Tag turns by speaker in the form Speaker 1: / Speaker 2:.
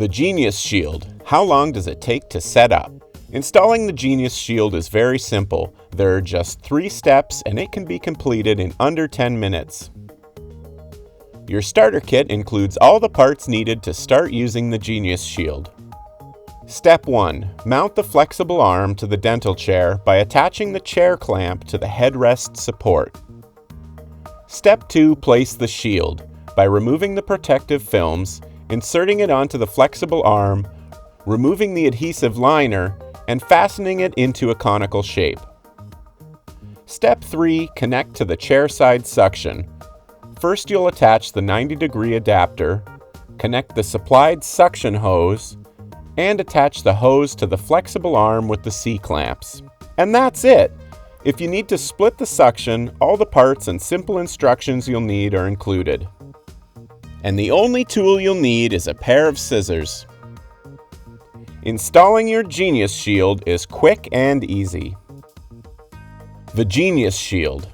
Speaker 1: The Genius Shield. How long does it take to set up? Installing the Genius Shield is very simple. There are just 3 steps and it can be completed in under 10 minutes. Your starter kit includes all the parts needed to start using the Genius Shield. Step 1. Mount the flexible arm to the dental chair by attaching the chair clamp to the headrest support. Step 2. Place the shield by removing the protective films, inserting it onto the flexible arm, removing the adhesive liner, and fastening it into a conical shape. Step 3. Connect to the chairside suction. First, you'll attach the 90-degree adapter, connect the supplied suction hose, and attach the hose to the flexible arm with the C-clamps. And that's it! If you need to split the suction, all the parts and simple instructions you'll need are included. And the only tool you'll need is a pair of scissors. Installing your Genius Shield is quick and easy. The Genius Shield.